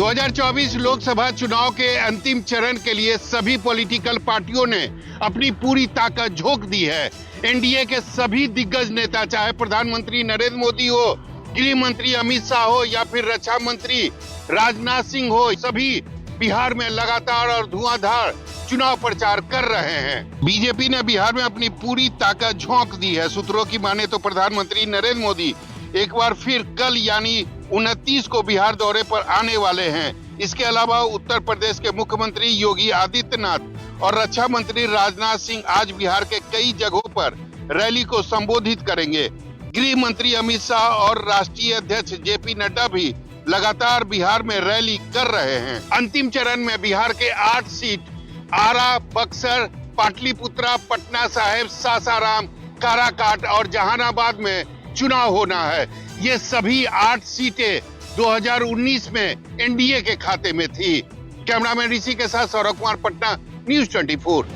2024 लोकसभा चुनाव के अंतिम चरण के लिए सभी पॉलिटिकल पार्टियों ने अपनी पूरी ताकत झोंक दी है। एनडीए के सभी दिग्गज नेता, चाहे प्रधानमंत्री नरेंद्र मोदी हो, गृह मंत्री अमित शाह हो या फिर रक्षा मंत्री राजनाथ सिंह हो, सभी बिहार में लगातार और धुआंधार चुनाव प्रचार कर रहे हैं। बीजेपी ने बिहार में अपनी पूरी ताकत झोंक दी है। सूत्रों की माने तो प्रधानमंत्री नरेंद्र मोदी एक बार फिर कल यानी 29 को बिहार दौरे पर आने वाले हैं। इसके अलावा उत्तर प्रदेश के मुख्यमंत्री योगी आदित्यनाथ और रक्षा मंत्री राजनाथ सिंह आज बिहार के कई जगहों पर रैली को संबोधित करेंगे। गृह मंत्री अमित शाह और राष्ट्रीय अध्यक्ष जेपी नड्डा भी लगातार बिहार में रैली कर रहे हैं। अंतिम चरण में बिहार के 8 सीट आरा, बक्सर, पाटलिपुत्रा, पटना साहिब, सासाराम, काराकाट और जहानाबाद में चुनाव होना है। ये सभी 8 सीटें 2019 में एनडीए के खाते में थी। कैमरामैन ऋषि के साथ सौरभ कुमार, पटना, न्यूज़ 24।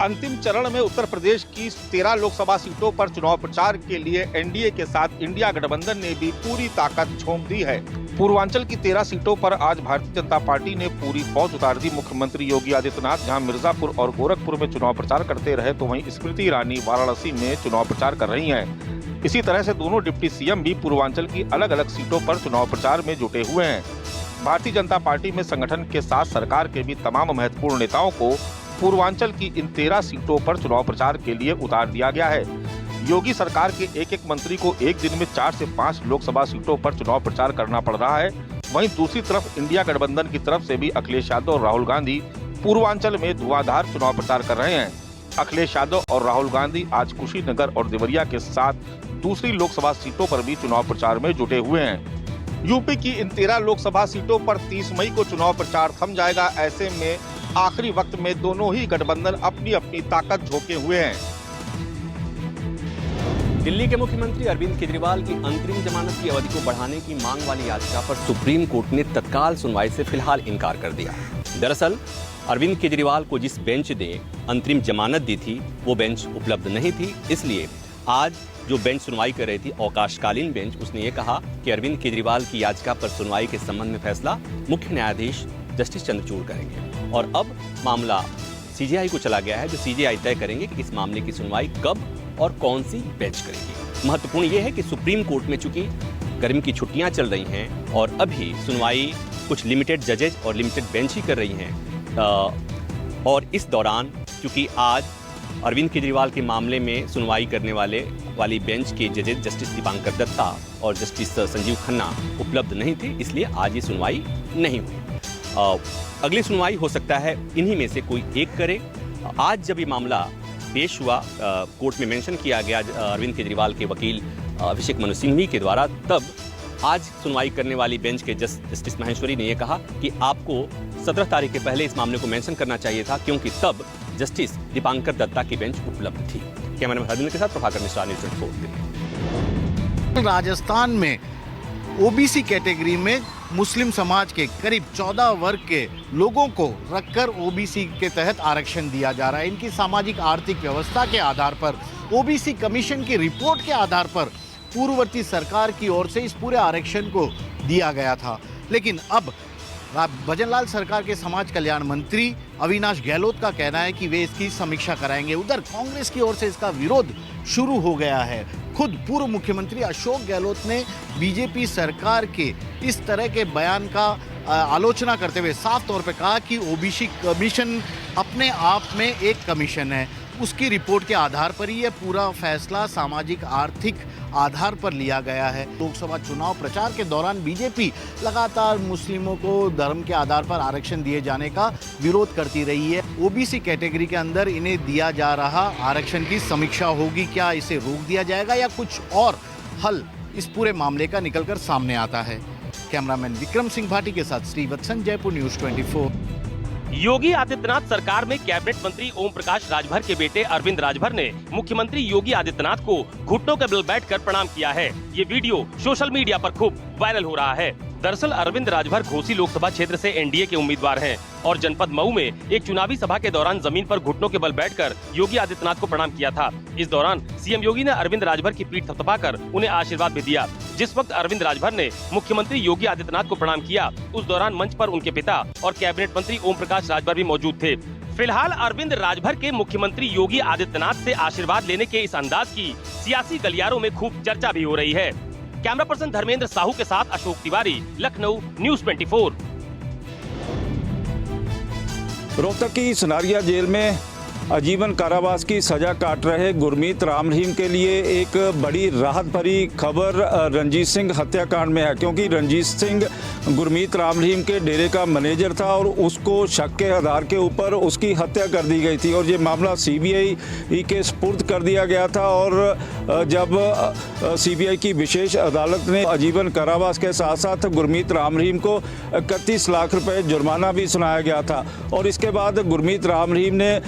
अंतिम चरण में उत्तर प्रदेश की 13 लोकसभा सीटों पर चुनाव प्रचार के लिए एनडीए के साथ इंडिया गठबंधन ने भी पूरी ताकत झोंक दी है। पूर्वांचल की 13 सीटों पर आज भारतीय जनता पार्टी ने पूरी फौज उतार दी। मुख्यमंत्री योगी आदित्यनाथ जहां मिर्जापुर और गोरखपुर में चुनाव प्रचार करते रहे, तो वहीं स्मृति ईरानी वाराणसी में चुनाव प्रचार कर रही हैं। इसी तरह से दोनों डिप्टी सीएम भी पूर्वांचल की अलग अलग सीटों पर चुनाव प्रचार में जुटे हुए हैं। भारतीय जनता पार्टी में संगठन के साथ सरकार के भी तमाम महत्वपूर्ण नेताओं को पूर्वांचल की इन 13 सीटों पर चुनाव प्रचार के लिए उतार दिया गया है। योगी सरकार के एक मंत्री को एक दिन में 4 से 5 लोकसभा सीटों पर चुनाव प्रचार करना पड़ रहा है। वहीं दूसरी तरफ इंडिया गठबंधन की तरफ से भी अखिलेश यादव और राहुल गांधी पूर्वांचल में धुआंधार चुनाव प्रचार कर रहे हैं। अखिलेश यादव और राहुल गांधी आज कुशीनगर और देवरिया के साथ दूसरी लोकसभा सीटों पर भी चुनाव प्रचार में जुटे हुए हैं। यूपी की इन 13 लोकसभा सीटों पर 30 मई को चुनाव प्रचार थम जाएगा। ऐसे में आखिरी वक्त में दोनों ही गठबंधन अपनी अपनी ताकत झोंके हुए हैं। दिल्ली के मुख्यमंत्री अरविंद केजरीवाल की अंतरिम जमानत की अवधि को बढ़ाने की मांग वाली याचिका पर सुप्रीम कोर्ट ने तत्काल सुनवाई से फिलहाल इनकार कर दिया। दरअसल अरविंद केजरीवाल को जिस बेंच ने अंतरिम जमानत दी थी वो बेंच उपलब्ध नहीं थी, इसलिए आज जो बेंच सुनवाई कर रही थी, अवकाशकालीन बेंच, उसने ये कहा कि अरविंद केजरीवाल की याचिका पर सुनवाई के संबंध में फैसला मुख्य न्यायाधीश जस्टिस चंद्रचूड़ करेंगे। और अब मामला सीजेआई को चला गया है, जो सीजेआई तय करेंगे कि इस मामले की सुनवाई कब और कौन सी बेंच करेगी। महत्वपूर्ण यह है कि सुप्रीम कोर्ट में चूंकि गर्मी की छुट्टियां चल रही हैं और अभी सुनवाई कुछ लिमिटेड जजेज और लिमिटेड बेंच ही कर रही हैं, और इस दौरान चूंकि आज अरविंद केजरीवाल के मामले में सुनवाई करने वाली बेंच के जजेज जस्टिस दीपांकर दत्ता और जस्टिस संजीव खन्ना उपलब्ध नहीं थे, इसलिए आज ये सुनवाई नहीं हुई। अगली सुनवाई हो सकता है इन्हीं में से कोई एक करे। आज जब ये मामला पेश हुआ, कोर्ट में मेंशन किया गया अरविंद केजरीवाल के वकील अभिषेक मनु सिंघवी के द्वारा, तब आज सुनवाई करने वाली बेंच के जस्टिस महेश्वरी ने यह कहा कि आपको 17 तारीख के पहले इस मामले को मेंशन करना चाहिए था, क्योंकि तब जस्टिस दीपांकर दत्ता की बेंच उपलब्ध थी। कैमरामैन हरविंद के साथ प्रभाकर मिश्रा, न्यूज़ 24। राजस्थान में ओबीसी कैटेगरी में मुस्लिम समाज के करीब 14 वर्ग के लोगों को रखकर ओबीसी के तहत आरक्षण दिया जा रहा है। इनकी सामाजिक आर्थिक व्यवस्था के आधार पर, ओबीसी कमीशन की रिपोर्ट के आधार पर पूर्ववर्ती सरकार की ओर से इस पूरे आरक्षण को दिया गया था। लेकिन अब भजनलाल सरकार के समाज कल्याण मंत्री अविनाश गहलोत का कहना है कि वे इसकी समीक्षा कराएंगे। उधर कांग्रेस की ओर से इसका विरोध शुरू हो गया है। खुद पूर्व मुख्यमंत्री अशोक गहलोत ने बीजेपी सरकार के इस तरह के बयान का आलोचना करते हुए साफ तौर पर कहा कि ओबीसी कमीशन अपने आप में एक कमीशन है, उसकी रिपोर्ट के आधार पर ही यह पूरा फैसला सामाजिक आर्थिक आधार पर लिया गया है। लोकसभा चुनाव प्रचार के दौरान बीजेपी लगातार मुस्लिमों को धर्म के आधार पर आरक्षण दिए जाने का विरोध करती रही है। ओबीसी कैटेगरी के अंदर इन्हें दिया जा रहा आरक्षण की समीक्षा होगी, क्या इसे रोक दिया जाएगा या कुछ और हल इस पूरे मामले का निकलकर सामने आता है। कैमरामैन विक्रम सिंह भाटी के साथ श्रीवत्सन, जयपुर, न्यूज़ 24। योगी आदित्यनाथ सरकार में कैबिनेट मंत्री ओम प्रकाश राजभर के बेटे अरविंद राजभर ने मुख्यमंत्री योगी आदित्यनाथ को घुटनों के बल बैठकर प्रणाम किया है। ये वीडियो सोशल मीडिया पर खूब वायरल हो रहा है। दरअसल अरविंद राजभर घोसी लोकसभा क्षेत्र से एनडीए के उम्मीदवार हैं और जनपद मऊ में एक चुनावी सभा के दौरान जमीन पर घुटनों के बल बैठकर योगी आदित्यनाथ को प्रणाम किया था। इस दौरान सीएम योगी ने अरविंद राजभर की पीठ थपथपाकर उन्हें आशीर्वाद भी दिया। जिस वक्त अरविंद राजभर ने मुख्यमंत्री योगी आदित्यनाथ को प्रणाम किया, उस दौरान मंच पर उनके पिता और कैबिनेट मंत्री ओम प्रकाश राजभर भी मौजूद थे। फिलहाल अरविंद राजभर के मुख्यमंत्री योगी आदित्यनाथ से आशीर्वाद लेने के इस अंदाज की सियासी गलियारों में खूब चर्चा भी हो रही है। कैमरा पर्सन धर्मेंद्र साहू के साथ अशोक तिवारी, लखनऊ, न्यूज़ 24। रोहतक की सुनारिया जेल में आजीवन कारावास की सजा काट रहे गुरमीत राम रहीम के लिए एक बड़ी राहत भरी खबर रणजीत सिंह हत्याकांड में है, क्योंकि रणजीत सिंह गुरमीत राम रहीम के डेरे का मैनेजर था और उसको शक के आधार के ऊपर उसकी हत्या कर दी गई थी और ये मामला सीबीआई के सुपुर्द कर दिया गया था। और जब सीबीआई की विशेष अदालत ने आजीवन कारावास के साथ साथ गुरमीत राम रहीम को 31 लाख रुपए जुर्माना भी सुनाया गया था और इसके बाद गुरमीत राम रहीम ने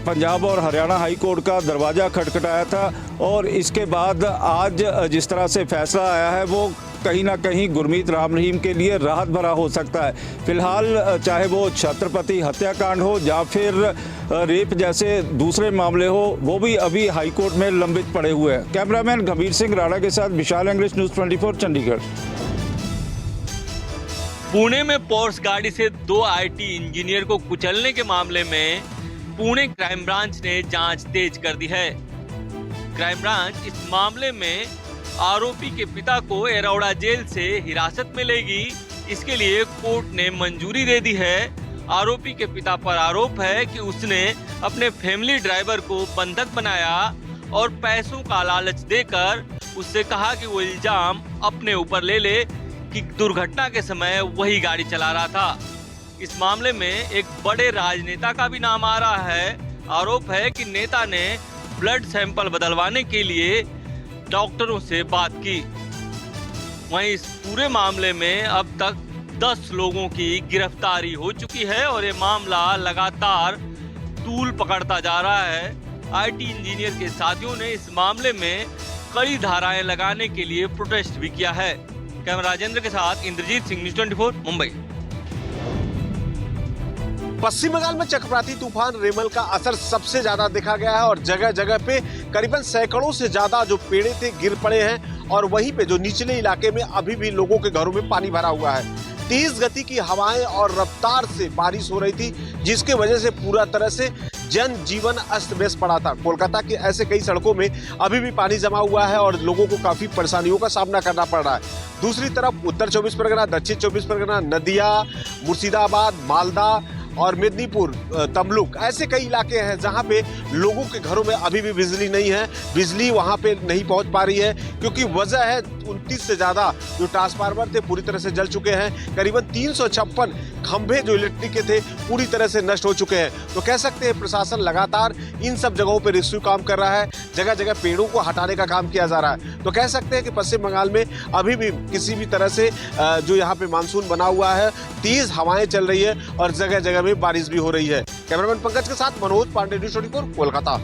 पंजाब और हरियाणा हाई कोर्ट का दरवाज़ा खटखटाया था और इसके बाद आज जिस तरह से फैसला आया है वो कहीं ना कहीं गुरमीत राम रहीम के लिए राहत भरा हो सकता है। फिलहाल चाहे वो छत्रपति हत्याकांड हो या फिर रेप जैसे दूसरे मामले हो, वो भी अभी हाई कोर्ट में लंबित पड़े हुए हैं। कैमरामैन गंभीर सिंह राणा के साथ विशाल इंग्लिश, न्यूज़ 24, चंडीगढ़। पुणे में पोर्स गाड़ी से 2 आईटी इंजीनियर को कुचलने के मामले में पुणे क्राइम ब्रांच ने जांच तेज कर दी है। क्राइम ब्रांच इस मामले में आरोपी के पिता को एरौड़ा जेल से हिरासत में लेगी। इसके लिए कोर्ट ने मंजूरी दे दी है। आरोपी के पिता पर आरोप है कि उसने अपने फैमिली ड्राइवर को बंधक बनाया और पैसों का लालच देकर उससे कहा कि वो इल्जाम अपने ऊपर ले ले कि दुर्घटना के समय वही गाड़ी चला रहा था। इस मामले में एक बड़े राजनेता का भी नाम आ रहा है। आरोप है कि नेता ने ब्लड सैंपल बदलवाने के लिए डॉक्टरों से बात की। वहीं इस पूरे मामले में अब तक 10 लोगों की गिरफ्तारी हो चुकी है और ये मामला लगातार तूल पकड़ता जा रहा है। आईटी इंजीनियर के साथियों ने इस मामले में कई धाराएं लगाने के लिए प्रोटेस्ट भी किया है। कैमरा राजेंद्र के साथ इंद्रजीत सिंह, न्यूज़ 24, मुंबई। पश्चिम बंगाल में चक्रवाती तूफान रेमल का असर सबसे ज्यादा देखा गया है और जगह जगह पे करीबन सैकड़ों से ज्यादा जो पेड़े थे गिर पड़े हैं और वहीं पे जो निचले इलाके में अभी भी लोगों के घरों में पानी भरा हुआ है। तेज गति की हवाएं और रफ्तार से बारिश हो रही थी, जिसके वजह से पूरा तरह से जनजीवन अस्त व्यस्त पड़ा था। कोलकाता के ऐसे कई सड़कों में अभी भी पानी जमा हुआ है और लोगों को काफी परेशानियों का सामना करना पड़ रहा है। दूसरी तरफ उत्तर 24 परगना, दक्षिण 24 परगना, नदिया, मुर्शिदाबाद, मालदा और मेदिनीपुर, तमलुक, ऐसे कई इलाके हैं जहां पे लोगों के घरों में अभी भी बिजली नहीं है। बिजली वहां पे नहीं पहुंच पा रही है क्योंकि वजह है 29 से ज्यादा जो ट्रांसफार्मर थे पूरी तरह से जल चुके हैं। करीबन 356 खंभे जो इलेक्ट्रिक के थे पूरी तरह से नष्ट हो चुके हैं। तो कह सकते हैं प्रशासन लगातार इन सब जगहों पे रेस्क्यू काम कर रहा है। जगह जगह पेड़ों को हटाने का काम किया जा रहा है। तो कह सकते हैं कि पश्चिम बंगाल में अभी भी किसी भी तरह से जो यहाँ पे मानसून बना हुआ है, तेज हवाएं चल रही है और जगह जगह में बारिश भी हो रही है। कैमरामैन पंकज के साथ मनोज पांडे, न्यूज़ 24, कोलकाता।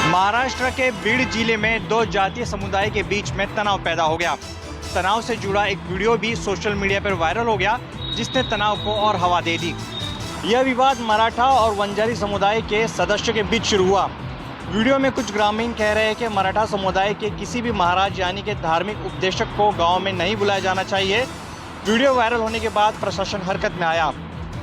महाराष्ट्र के बीड जिले में 2 जातीय समुदाय के बीच में तनाव पैदा हो गया। तनाव से जुड़ा एक वीडियो भी सोशल मीडिया पर वायरल हो गया, जिसने तनाव को और हवा दे दी। यह विवाद मराठा और वंजारी समुदाय के सदस्यों के बीच शुरू हुआ। वीडियो में कुछ ग्रामीण कह रहे हैं कि मराठा समुदाय के किसी भी महाराज यानी कि धार्मिक उपदेशक को गांव में नहीं बुलाया जाना चाहिए। वीडियो वायरल होने के बाद प्रशासन हरकत में आया।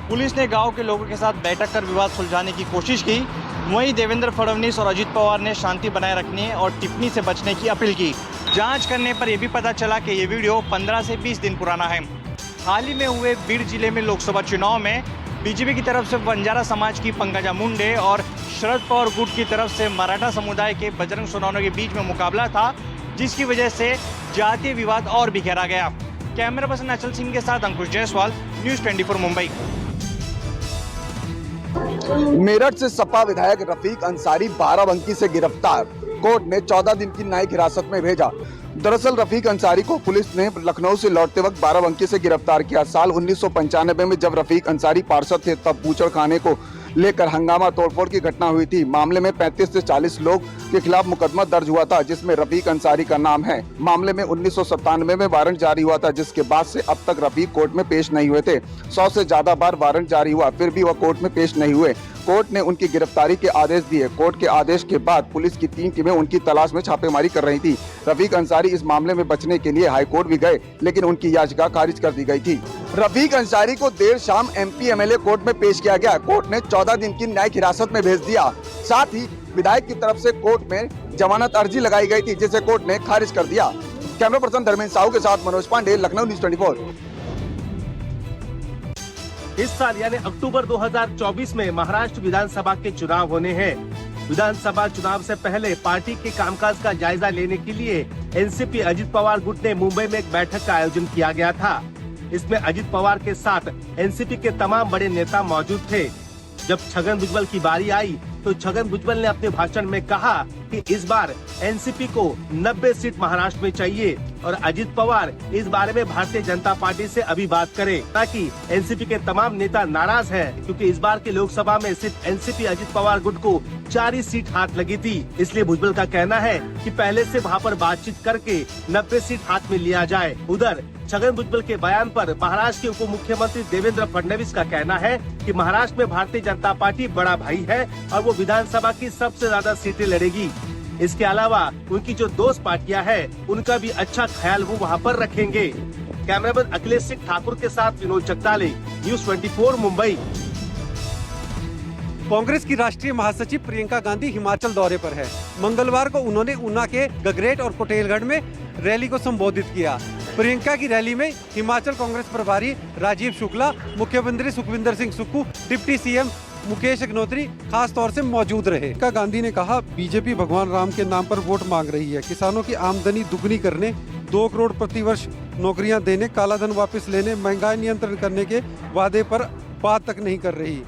पुलिस ने गांव के लोगों के साथ बैठक कर विवाद सुलझाने की कोशिश की। वहीं देवेंद्र फडणवीस और अजित पवार ने शांति बनाए रखने और टिप्पणी से बचने की अपील की। जांच करने पर यह भी पता चला कि ये वीडियो 15 से 20 दिन पुराना है। हाल ही में हुए बीड जिले में लोकसभा चुनाव में बीजेपी की तरफ से बंजारा समाज की पंकजा मुंडे और शरद पवार गुट की तरफ से मराठा समुदाय के बजरंग सोनवणे के बीच में मुकाबला था, जिसकी वजह से जातीय विवाद और भी गहरा गया। कैमरा पर्सन अचल सिंह के साथ अंकुश जायसवाल, न्यूज़ 24, मुंबई। मेरठ से सपा विधायक रफीक अंसारी बाराबंकी से गिरफ्तार, कोर्ट ने 14 दिन की न्यायिक हिरासत में भेजा। दरअसल रफीक अंसारी को पुलिस ने लखनऊ से लौटते वक्त बाराबंकी से गिरफ्तार किया। साल 1995 में जब रफीक अंसारी पार्षद थे, तब बूचड़खाने को लेकर हंगामा तोड़फोड़ की घटना हुई थी। मामले में 35 से 40 लोग के खिलाफ मुकदमा दर्ज हुआ था, जिसमें रफीक अंसारी का नाम है। मामले में 1997 में वारंट जारी हुआ था, जिसके बाद से अब तक रफीक कोर्ट में पेश नहीं हुए थे। 100 से ज्यादा बार वारंट जारी हुआ, फिर भी वह कोर्ट में पेश नहीं हुए। कोर्ट ने उनकी गिरफ्तारी के आदेश दिए। कोर्ट के आदेश के बाद पुलिस की 3 टीमें उनकी तलाश में छापेमारी कर रही थी। रफीक अंसारी इस मामले में बचने के लिए हाईकोर्ट भी गए, लेकिन उनकी याचिका खारिज कर दी गई थी। रफीक अंसारी को देर शाम MP MLA कोर्ट में पेश किया गया। कोर्ट ने 14 दिन की न्यायिक हिरासत में भेज दिया। साथ ही विधायक की तरफ से कोर्ट में जमानत अर्जी लगाई गई थी, जिसे कोर्ट ने खारिज कर दिया। कैमरा पर्सन धर्मेंद्र साहू के साथ मनोज पांडे, लखनऊ न्यूज़ 24। इस साल यानी अक्टूबर 2024 में महाराष्ट्र विधानसभा के चुनाव होने हैं। विधानसभा चुनाव से पहले पार्टी के कामकाज का जायजा लेने के लिए एनसीपी अजित पवार गुट ने मुंबई में एक बैठक का आयोजन किया गया था। इसमें अजित पवार के साथ एनसीपी के तमाम बड़े नेता मौजूद थे। जब छगन भुजबल की बारी आई तो छगन भुजबल ने अपने भाषण में कहा कि इस बार एनसीपी को 90 सीट महाराष्ट्र में चाहिए और अजित पवार इस बारे में भारतीय जनता पार्टी से अभी बात करें, ताकि एनसीपी के तमाम नेता नाराज हैं, क्योंकि इस बार की लोकसभा में सिर्फ एनसीपी अजित पवार गुट को 4 सीट हाथ लगी थी। इसलिए भुजबल का कहना है कि पहले से वहाँ पर बातचीत करके 90 सीट हाथ में लिया जाए। उधर छगन भुजबल के बयान पर महाराष्ट्र के उप मुख्यमंत्री देवेंद्र फडणवीस का कहना है कि महाराष्ट्र में भारतीय जनता पार्टी बड़ा भाई है और वो विधानसभा की सबसे ज्यादा सीटें लड़ेगी। इसके अलावा उनकी जो दोस्त पार्टियां हैं, उनका भी अच्छा ख्याल वो वहां पर रखेंगे। कैमरामैन अखिलेश सिंह ठाकुर के साथ विनोद चकताले, न्यूज़ 24 मुंबई। कांग्रेस की राष्ट्रीय महासचिव प्रियंका गांधी हिमाचल दौरे पर है। मंगलवार को उन्होंने ऊना के गगरेट और कोटेलगढ़ में रैली को संबोधित किया। प्रियंका की रैली में हिमाचल कांग्रेस प्रभारी राजीव शुक्ला, मुख्यमंत्री सुखविंदर सिंह सुक्खू, डिप्टी CM मुकेश अग्निहोत्री खास तौर से मौजूद रहे। प्रियंका गांधी ने कहा, बीजेपी भगवान राम के नाम पर वोट मांग रही है। किसानों की आमदनी दुगनी करने, 2 करोड़ प्रति वर्ष नौकरियां देने, कालाधन वापस लेने, महंगाई नियंत्रण करने के वादे पर बात तक नहीं कर रही।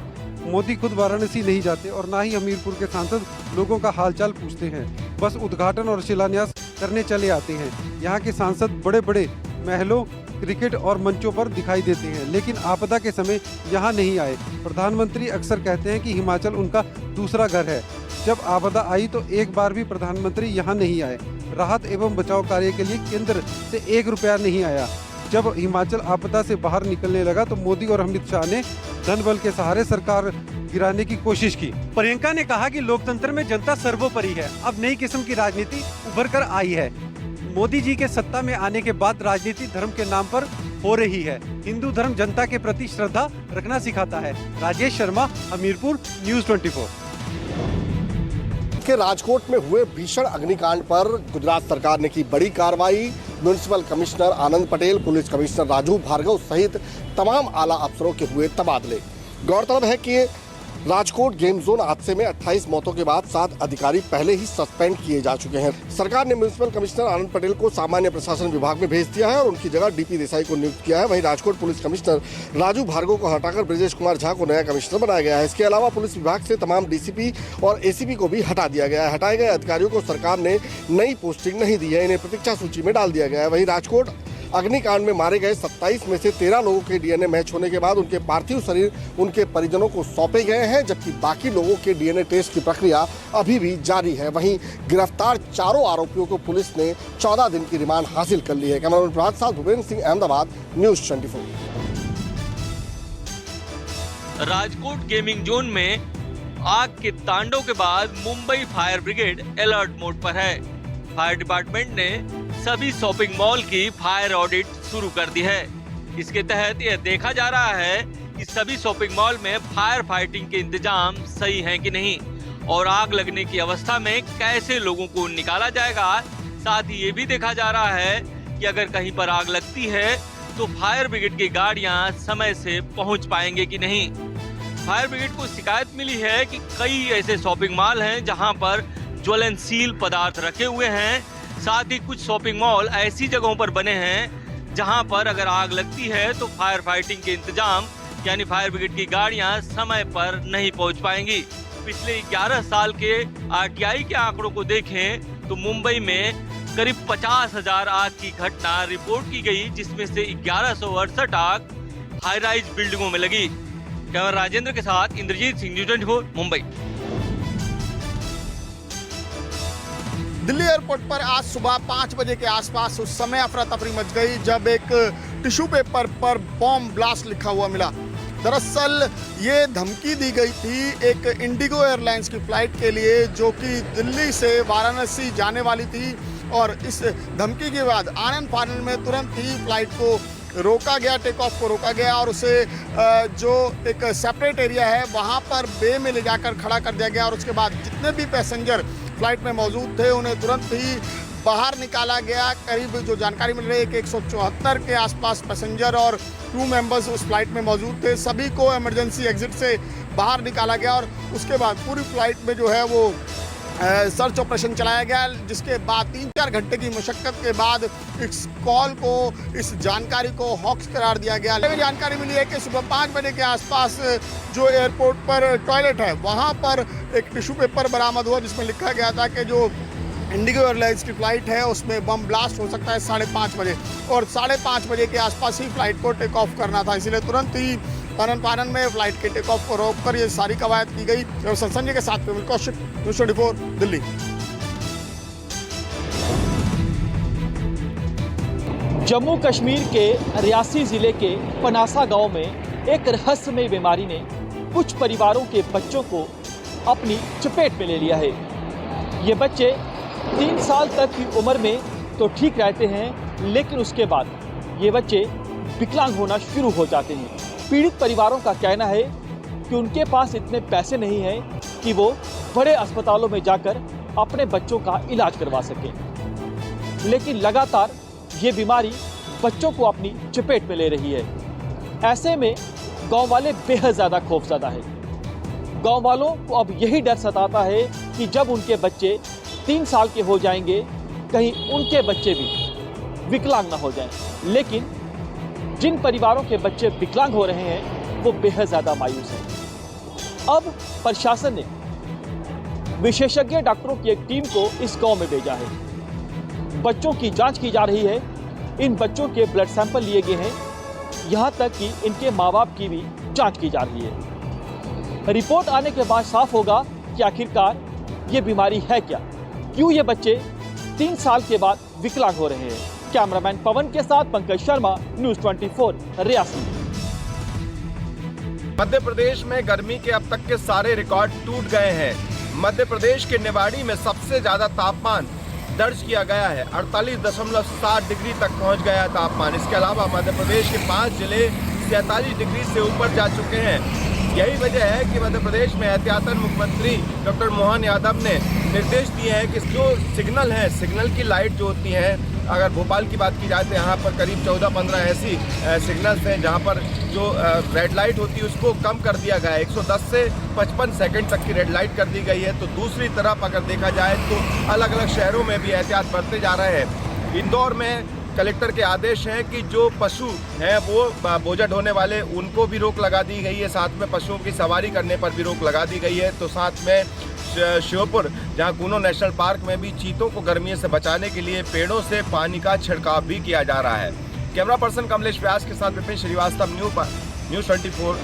मोदी खुद वाराणसी नहीं जाते और न ही हमीरपुर के सांसद लोगों का हालचाल पूछते हैं, बस उद्घाटन और शिलान्यास करने चले आते हैं। यहाँ के सांसद बड़े बड़े महलों, क्रिकेट और मंचों पर दिखाई देते हैं, लेकिन आपदा के समय यहाँ नहीं आए। प्रधानमंत्री अक्सर कहते हैं कि हिमाचल उनका दूसरा घर है। जब आपदा आई तो एक बार भी प्रधानमंत्री यहाँ नहीं आए। राहत एवं बचाव कार्य के लिए केंद्र से 1 रुपया नहीं आया। जब हिमाचल आपदा से बाहर निकलने लगा तो मोदी और अमित शाह ने धन बल के सहारे सरकार गिराने की कोशिश की। प्रियंका ने कहा कि लोकतंत्र में जनता सर्वोपरि है। अब नई किस्म की राजनीति उभर कर आई है। मोदी जी के सत्ता में आने के बाद राजनीति धर्म के नाम पर हो रही है। हिंदू धर्म जनता के प्रति श्रद्धा रखना सिखाता है। राजेश शर्मा, हमीरपुर, न्यूज़ 24। के राजकोट में हुए भीषण अग्निकांड पर गुजरात सरकार ने की बड़ी कार्रवाई। म्युनिसिपल कमिश्नर आनंद पटेल, पुलिस कमिश्नर राजू भार्गव सहित तमाम आला अफसरों के हुए तबादले। गौरतलब है कि राजकोट गेम जोन हादसे में 28 मौतों के बाद 7 अधिकारी पहले ही सस्पेंड किए जा चुके हैं। सरकार ने म्युनिसिपल कमिश्नर आनंद पटेल को सामान्य प्रशासन विभाग में भेज दिया है और उनकी जगह DP देसाई को नियुक्त किया है। वहीं राजकोट पुलिस कमिश्नर राजू भार्गव को हटाकर ब्रजेश कुमार झा को नया कमिश्नर बनाया गया है। इसके अलावा पुलिस विभाग से तमाम DCP और ACP को भी हटा दिया गया है। हटाए गए अधिकारियों को सरकार ने नई पोस्टिंग नहीं दी है, इन्हें प्रतीक्षा सूची में डाल दिया गया है। वहीं राजकोट अग्निकांड में मारे गए 27 में से 13 लोगों के DNA मैच होने के बाद उनके पार्थिव शरीर उनके परिजनों को सौंपे गए हैं, जबकि बाकी लोगों के DNA टेस्ट की प्रक्रिया अभी भी जारी है। वहीं गिरफ्तार चारों आरोपियों को पुलिस ने 14 दिन की रिमांड हासिल कर ली है। कैमरामैन प्रभात साथ Bhupendra Singh, Ahmedabad, news 24। Rajkot gaming zone में आग के तांडव के बाद Mumbai fire brigade alert mode पर है। फायर डिपार्टमेंट ने सभी शॉपिंग मॉल की फायर ऑडिट शुरू कर दी है। इसके तहत यह देखा जा रहा है कि सभी शॉपिंग मॉल में फायर फाइटिंग के इंतजाम सही हैं कि नहीं और आग लगने की अवस्था में कैसे लोगों को निकाला जाएगा। साथ ही ये भी देखा जा रहा है कि अगर कहीं पर आग लगती है तो फायर ब्रिगेड की गाड़ियां समय से पहुंच पाएंगे कि नहीं। फायर ब्रिगेड को शिकायत मिली है कि कई ऐसे शॉपिंग मॉल हैं जहां पर ज्वलनशील पदार्थ रखे हुए हैं। साथ ही कुछ शॉपिंग मॉल ऐसी जगहों पर बने हैं जहां पर अगर आग लगती है तो फायर फाइटिंग के इंतजाम यानी फायर ब्रिगेड की गाड़ियां समय पर नहीं पहुंच पाएंगी। पिछले 11 साल के RTI के आंकड़ों को देखें तो मुंबई में करीब 50,000 आग की घटना रिपोर्ट की गई, जिसमें से 1168 आग हाई राइज बिल्डिंगों में लगी। कैमरा राजेंद्र के साथ इंद्रजीत सिंह, न्यूज़ 24 मुंबई। दिल्ली एयरपोर्ट पर आज सुबह 5 बजे के आसपास उस समय अफरा तफरी मच गई जब एक टिश्यू पेपर पर बॉम्ब ब्लास्ट लिखा हुआ मिला। दरअसल ये धमकी दी गई थी एक इंडिगो एयरलाइंस की फ्लाइट के लिए जो कि दिल्ली से वाराणसी जाने वाली थी, और इस धमकी के बाद आनन फानन में तुरंत ही फ्लाइट को रोका गया, टेक ऑफ को रोका गया और उसे जो एक सेपरेट एरिया है वहाँ पर बे में ले जाकर खड़ा कर दिया गया, और उसके बाद जितने भी पैसेंजर फ्लाइट में मौजूद थे उन्हें तुरंत ही बाहर निकाला गया। करीब जो जानकारी मिल रही है कि 174 के आसपास पैसेंजर और क्रू मेंबर्स उस फ्लाइट में मौजूद थे। सभी को इमरजेंसी एग्जिट से बाहर निकाला गया और उसके बाद पूरी फ्लाइट में जो है वो सर्च ऑपरेशन चलाया गया, जिसके बाद 3-4 घंटे की मशक्कत के बाद इस कॉल को, इस जानकारी को हॉक्स करार दिया गया। जानकारी मिली है कि सुबह 5 बजे के आसपास जो एयरपोर्ट पर टॉयलेट है वहाँ पर एक टिश्यू पेपर बरामद हुआ जिसमें लिखा गया था कि जो इंडिगो एयरलाइंस की फ़्लाइट है उसमें बम ब्लास्ट हो सकता है 5:30 बजे, और 5:30 बजे के आसपास ही फ्लाइट को टेक ऑफ करना था। इसलिए तुरंत ही आनन फानन में फ्लाइट के टेक ऑफ को रोककर ये सारी कवायद की गई। और संजय के साथ विमल कौशिक, न्यूज़ 24 दिल्ली। जम्मू कश्मीर के रियासी जिले के पनासा गांव में एक रहस्यमय बीमारी ने कुछ परिवारों के बच्चों को अपनी चपेट में ले लिया है। ये बच्चे 3 साल तक की उम्र में तो ठीक रहते हैं, लेकिन उसके बाद ये बच्चे विकलांग होना शुरू हो जाते हैं। पीड़ित परिवारों का कहना है कि उनके पास इतने पैसे नहीं हैं कि वो बड़े अस्पतालों में जाकर अपने बच्चों का इलाज करवा सकें, लेकिन लगातार ये बीमारी बच्चों को अपनी चपेट में ले रही है। ऐसे में गांव वाले बेहद ज़्यादा खौफज़दा है। गांव वालों को अब यही डर सताता है कि जब उनके बच्चे 3 साल के हो जाएंगे कहीं उनके बच्चे भी विकलांग ना हो जाएं। लेकिन जिन परिवारों के बच्चे विकलांग हो रहे हैं वो बेहद ज़्यादा मायूस हैं। अब प्रशासन ने विशेषज्ञ डॉक्टरों की एक टीम को इस गांव में भेजा है। बच्चों की जांच की जा रही है। इन बच्चों के ब्लड सैंपल लिए गए हैं, यहाँ तक कि इनके माँ बाप की भी जांच की जा रही है। रिपोर्ट आने के बाद साफ होगा कि आखिरकार ये बीमारी है क्या, क्यों ये बच्चे 3 साल के बाद विकलांग हो रहे हैं। कैमरामैन पवन के साथ पंकज शर्मा, न्यूज़ 24 रियासी। मध्य प्रदेश में गर्मी के अब तक के सारे रिकॉर्ड टूट गए हैं। मध्य प्रदेश के निवाड़ी में सबसे ज्यादा तापमान दर्ज किया गया है, 48.7 डिग्री तक पहुंच गया तापमान। इसके अलावा मध्य प्रदेश के 5 जिले 47 डिग्री से ऊपर जा चुके हैं। यही वजह है कि मध्य प्रदेश में एहतियातन मुख्यमंत्री डॉक्टर मोहन यादव ने निर्देश दिए हैं कि जो सिग्नल है, सिग्नल की लाइट जो होती है, अगर भोपाल की बात की जाए तो यहाँ पर करीब 14-15 ऐसी सिग्नल्स हैं जहाँ पर जो रेड लाइट होती है उसको कम कर दिया गया है। 110 से 55 सेकंड तक की रेड लाइट कर दी गई है। तो दूसरी तरफ अगर देखा जाए तो अलग अलग शहरों में भी एहतियात बरते जा रहे हैं। इंदौर में कलेक्टर के आदेश हैं कि जो पशु हैं वो बोझा ढोने वाले उनको भी रोक लगा दी गई है, साथ में पशुओं की सवारी करने पर भी रोक लगा दी गई है। तो साथ में श्योपुर जहां कूनो नेशनल पार्क में भी चीतों को गर्मी से बचाने के लिए पेड़ों से पानी का छिड़काव भी किया जा रहा है। कैमरा पर्सन कमलेश व्यास के साथ विपिन श्रीवास्तव, न्यूज़ 24।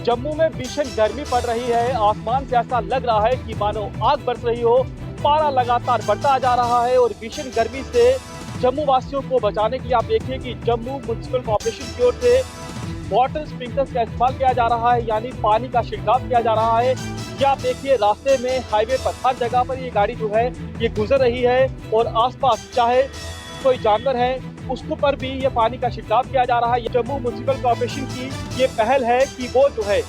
जम्मू में भीषण गर्मी पड़ रही है। आसमान से ऐसा लग रहा है कि मानो आग बरस रही हो। पारा लगातार बढ़ता जा रहा है और भीषण गर्मी से जम्मू वासियों को बचाने के लिए आप देखिए कि जम्मू म्युनिसिपल कॉर्पोरेशन की ओर से वाटर स्प्रिंकलर्स का इस्तेमाल किया जा रहा है, यानी पानी का छिड़काव किया जा रहा है। ये आप देखिए रास्ते में, हाईवे पर हर जगह पर ये गाड़ी जो है ये गुजर रही है और आसपास चाहे कोई जानवर है उसको पर भी ये पानी का छिड़काव किया जा रहा है। जम्मू म्युनिसिपल कॉर्पोरेशन की ये पहल है कि वो जो है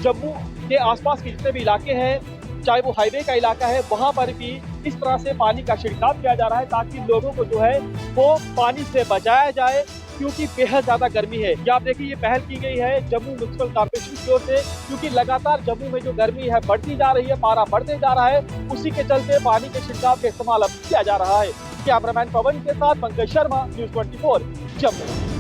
जम्मू के आसपास के जितने भी इलाके हैं, चाहे वो हाईवे का इलाका है, वहाँ पर भी इस तरह से पानी का छिड़काव किया जा रहा है ताकि लोगों को जो है वो पानी से बचाया जाए, क्योंकि बेहद ज़्यादा गर्मी है। ये आप देखिए ये पहल की गई है जम्मू म्युनिसिपल कॉर्पोरेशन की ओर से, क्योंकि लगातार जम्मू में जो गर्मी है बढ़ती जा रही है, पारा बढ़ते जा रहा है, उसी के चलते पानी के छिड़काव का इस्तेमाल अब किया जा रहा है। कैमरामैन पवन के साथ पंकज शर्मा, न्यूज़ 24 जम्मू।